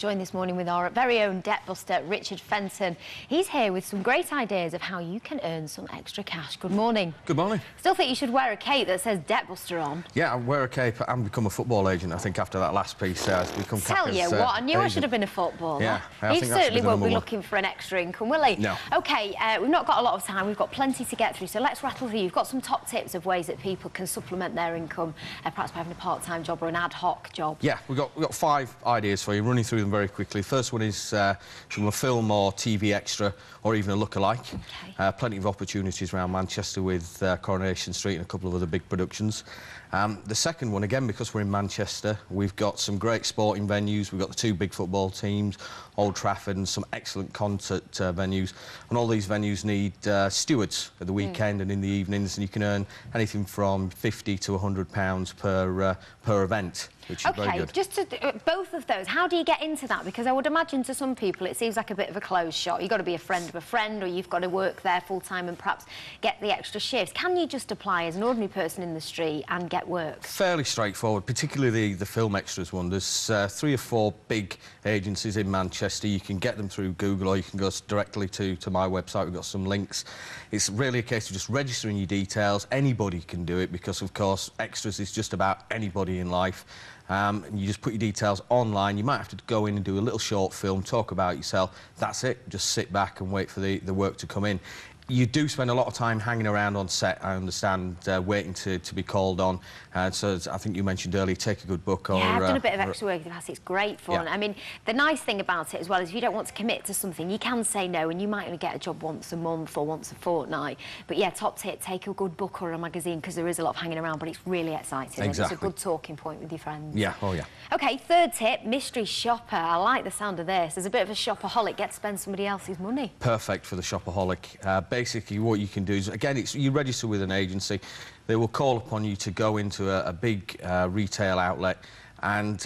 joined this morning with our very own debt buster, Richard Fenton. He's here with some great ideas of how you can earn some extra cash. Good morning. Good morning. Still think you should wear a cape that says debt buster on? Yeah, I wear a cape and become a football agent, I think, after that last piece. Become Tell you what, I knew I should have been a footballer. Yeah, he certainly won't be looking for an extra income, will he? No. OK, we've not got a lot of time. We've got plenty to get through, so let's rattle through. You've got some top tips of ways that people can supplement their income, perhaps by having a part-time job or an ad hoc job. Yeah, we've got 5 ideas for you, running through them very quickly. First one is from a film or TV extra or even a look-alike. Okay. Plenty of opportunities around Manchester with Coronation Street and a couple of other big productions. The second one, again, because we're in Manchester, we've got some great sporting venues. We've got the 2 big football teams, Old Trafford, and some excellent concert venues. And all these venues need stewards at the weekend and in the evenings, and you can earn anything from £50 to £100 per event, which is very good. Just to both of those, how do you get into that? Because I would imagine to some people it seems like a bit of a closed shop. You've got to be a friend of a friend, or you've got to work there full-time and perhaps get the extra shifts. Can you just apply as an ordinary person in the street and get work? Fairly straightforward, particularly the film extras one. There's 3 or 4 big agencies in Manchester. You can get them through Google, or you can go directly to my website. We've got some links. It's really a case of just registering your details. Anybody can do it because, of course, extras is just about anybody in life. And you just put your details online. You might have to go in and do a little short film, talk about yourself. That's it. Just sit back and wait for the work to come in. You do spend a lot of time hanging around on set, I understand, waiting to be called on. So I think you mentioned earlier, take a good book or... Yeah, I've done a bit of extra work in the past. It's great fun. Yeah. I mean, the nice thing about it as well is if you don't want to commit to something, you can say no, and you might only get a job once a month or once a fortnight. But yeah, top tip, take a good book or a magazine, because there is a lot of hanging around, but it's really exciting. Exactly. And it's a good talking point with your friends. Yeah, oh yeah. OK, third tip, mystery shopper. I like the sound of this. There's a bit of a shopaholic, get to spend somebody else's money. Perfect for the shopaholic. Basically, what you can do is, again, you register with an agency. They will call upon you to go into a big retail outlet and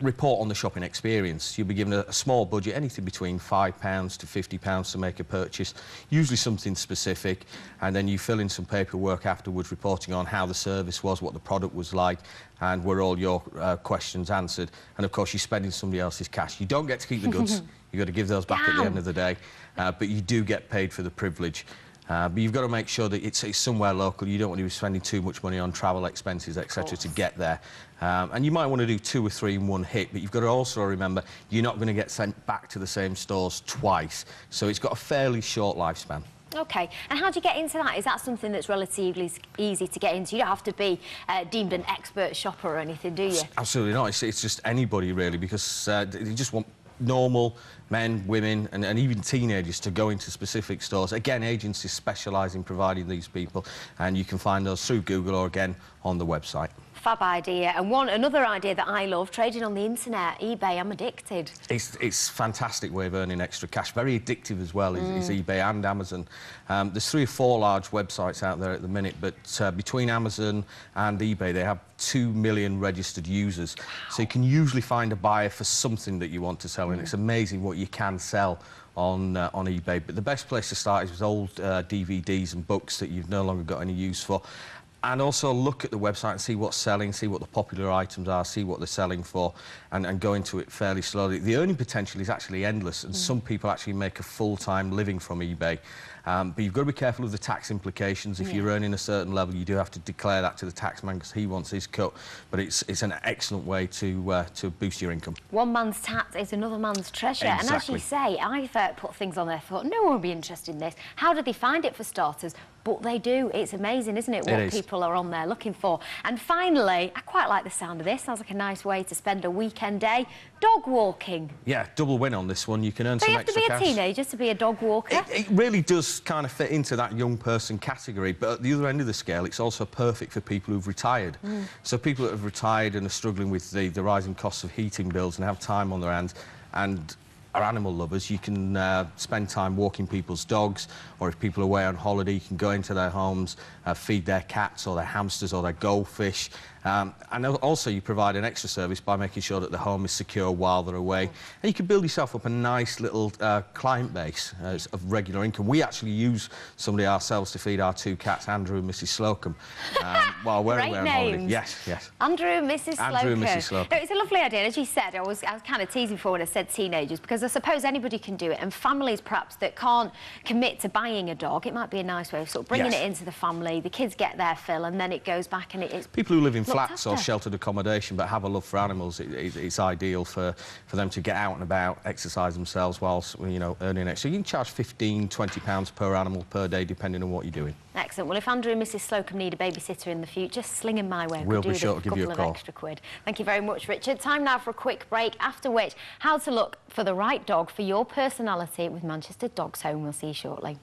report on the shopping experience. You'll be given a small budget, anything between £5 to £50 to make a purchase, usually something specific, and then you fill in some paperwork afterwards reporting on how the service was, what the product was like, and were all your questions answered. And, of course, you're spending somebody else's cash. You don't get to keep the goods. You've got to give those back at the end of the day, but you do get paid for the privilege. But you've got to make sure that it's somewhere local. You don't want to be spending too much money on travel expenses, etc., to get there. And you might want to do 2 or 3 in one hit, but you've got to also remember you're not going to get sent back to the same stores twice. So it's got a fairly short lifespan. OK, and how do you get into that? Is that something that's relatively easy to get into? You don't have to be deemed an expert shopper or anything, do you? Absolutely not. It's just anybody, really, because you just want normal men, women and even teenagers to go into specific stores. Again, agencies specialise in providing these people, and you can find those through Google or, again, on the website. Fab idea. And another idea that I love, trading on the internet, eBay. I'm addicted. It's a fantastic way of earning extra cash. Very addictive as well is eBay and Amazon. There's 3 or 4 large websites out there at the minute, but between Amazon and eBay, they have 2 million registered users. Wow. So you can usually find a buyer for something that you want to sell, and it's amazing what you can sell on eBay. But the best place to start is with old DVDs and books that you've no longer got any use for. And also look at the website and see what's selling, see what the popular items are, see what they're selling for, and go into it fairly slowly. The earning potential is actually endless, and some people actually make a full-time living from eBay. But you've got to be careful of the tax implications. If you're earning a certain level, you do have to declare that to the taxman because he wants his cut. But it's an excellent way to boost your income. One man's tax is another man's treasure. Exactly. And as you say, I've put things on there, thought no one would be interested in this. How did they find it, for starters? But they do. It's amazing, isn't it, what people are on there looking for. And finally, I quite like the sound of this. Sounds like a nice way to spend a weekend day. Dog walking. Yeah, double win on this one. You can earn some extra cash. You have to be a teenager to be a dog walker. It really does kind of fit into that young person category, but at the other end of the scale, it's also perfect for people who've retired. So people that have retired and are struggling with the rising costs of heating bills and have time on their hands and are animal lovers, you can spend time walking people's dogs, or if people are away on holiday, you can go into their homes, feed their cats or their hamsters or their goldfish, And also you provide an extra service by making sure that the home is secure while they're away. And you can build yourself up a nice little client base of regular income. We actually use somebody ourselves to feed our 2 cats, Andrew and Mrs. Slocum, while we're away on holiday. Yes, yes. Andrew and Mrs. Slocum. Andrew and Mrs. Slocum. No, it's a lovely idea. As you said, I was kind of teasing for when I said teenagers, because I suppose anybody can do it, and families perhaps that can't commit to buying a dog, it might be a nice way of sort of bringing it into the family. The kids get their fill, and then it goes back, and it's people who live in flats or sheltered accommodation but have a love for animals. It's ideal for them to get out and about, exercise themselves whilst, you know, earning extra. You can charge £15–20 per animal per day, depending on what you're doing. Excellent. Well, if Andrew and Mrs. Slocum need a babysitter in the future, sling them my way. We'll be sure to give you a call. Extra quid. Thank you very much, Richard. Time now for a quick break, after which, how to look for the right dog for your personality with Manchester Dogs Home. We'll see you shortly.